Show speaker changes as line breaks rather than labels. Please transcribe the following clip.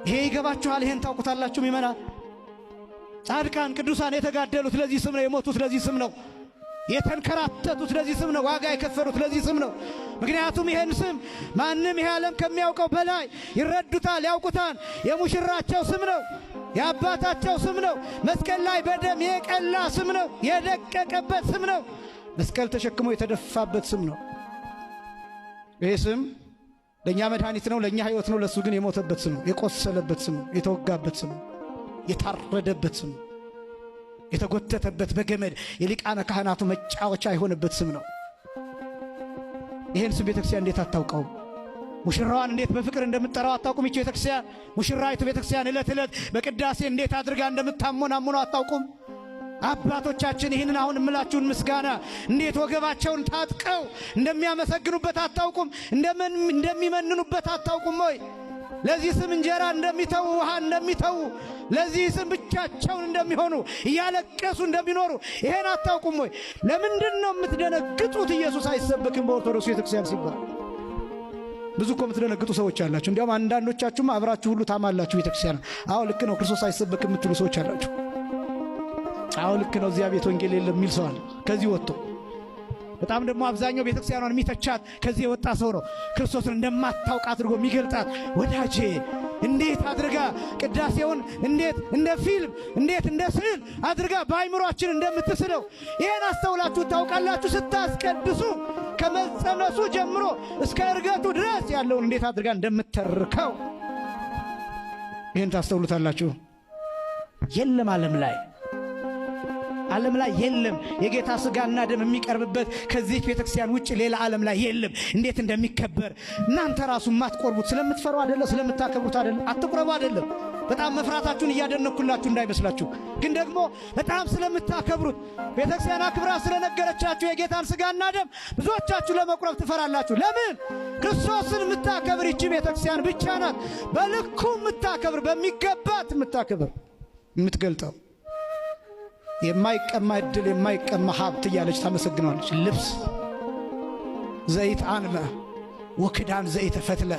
ይሄ ይገባችኋል? ይሄን ታውቁታላችሁ? ይመናል ጻድቃን ቅዱሳን የተጋደሉት ለዚህ ስም ነው። የሞቱት ለዚህ ስም ነው። የተንከራተቱት ለዚህ ስም ነው። ዋጋ የከፈሉት ለዚህ ስም ነው። ምክንያቱም ይሄን ስም ማንም ይሄ ዓለም ከሚያውቀው በላይ ይረዱታል፣ ያውቁታል። የሙሽራቸው ስም ነው። የአባታቸው ስም ነው። መስቀል ላይ በደም የቀላ ስም ነው። የደቀቀበት ስም ነው። መስቀል ተሸክሞ የተደፋበት ስም ነው። ይሄ ስም ለኛ መድኃኒት ነው፣ ለኛ ሕይወት ነው። ለሱ ግን የሞተበት ስም ነው። የቆሰለበት ስም ነው። የተወጋበት ስም ነው። የታረደበት ስም ነው። የተጎተተበት በገመድ የሊቃነ ካህናቱ መጫወቻ የሆነበት ስም ነው። ይሄን ስም ቤተክርስቲያን እንዴት አታውቀው? ሙሽራዋን እንዴት በፍቅር እንደምትጠራው አታውቁም? ይቺ ቤተክርስቲያን ሙሽራይቱ ቤተክርስቲያን ዕለት ዕለት በቅዳሴ እንዴት አድርጋ እንደምታሞናሙኑ አታውቁም? አባቶቻችን ይህንን አሁን እምላችሁን ምስጋና እንዴት ወገባቸውን ታጥቀው እንደሚያመሰግኑበት አታውቁም? እንደሚመንኑበት አታውቁም ወይ? ለዚህ ስም እንጀራ እንደሚተው ውሃ እንደሚተው ለዚህ ስም ብቻቸውን እንደሚሆኑ እያለቀሱ እንደሚኖሩ ይሄን አታውቁም ወይ? ለምንድን ነው የምትደነግጡት? ኢየሱስ አይሰበክም በኦርቶዶክስ ቤተክርስቲያን ሲባል ብዙ እኮ የምትደነግጡ ሰዎች አላችሁ። እንዲያውም አንዳንዶቻችሁም አብራችሁ ሁሉ ታማላችሁ ቤተክርስቲያን። አዎ ልክ ነው ክርስቶስ አይሰበክም የምትሉ ሰዎች አላችሁ። አዎ ልክ ነው እዚያ ቤት ወንጌል የለም የሚል ሰው አለ ከዚህ ወጥቶ። በጣም ደግሞ አብዛኛው ቤተክርስቲያኗን የሚተቻት ከዚህ የወጣ ሰው ነው። ክርስቶስን እንደማታውቅ አድርጎ የሚገልጣት። ወዳጄ እንዴት አድርጋ ቅዳሴውን እንዴት እንደ ፊልም እንዴት እንደ ስዕል አድርጋ በአይምሮአችን እንደምትስለው ይሄን አስተውላችሁ ታውቃላችሁ? ስታስቀድሱ ከመጸነሱ ጀምሮ እስከ እርገቱ ድረስ ያለውን እንዴት አድርጋ እንደምትተርከው ይሄን ታስተውሉታላችሁ? የለም ዓለም ላይ የለም የጌታ ሥጋና ደም የሚቀርብበት ከዚህ ቤተክርስቲያን ውጭ ሌላ ዓለም ላይ የለም። እንዴት እንደሚከበር እናንተ ራሱ ማትቆርቡት ስለምትፈሩ አይደለም፣ ስለምታከብሩት አይደለም። አትቆርቡ አይደለም። በጣም መፍራታችሁን እያደነኩላችሁ እንዳይመስላችሁ፣ ግን ደግሞ በጣም ስለምታከብሩት ቤተክርስቲያን አክብራ ስለነገረቻችሁ የጌታን ሥጋና ደም ብዙዎቻችሁ ለመቁረብ ትፈራላችሁ። ለምን? ክርስቶስን የምታከብር ይቺ ቤተክርስቲያን ብቻ ናት። በልኩ የምታከብር በሚገባት የምታከብር የምትገልጠው የማይቀማ ዕድል የማይቀማ ሀብት እያለች ታመሰግናለች። ልብስ ዘይት አንመ ወክዳን ዘይት ፈትለ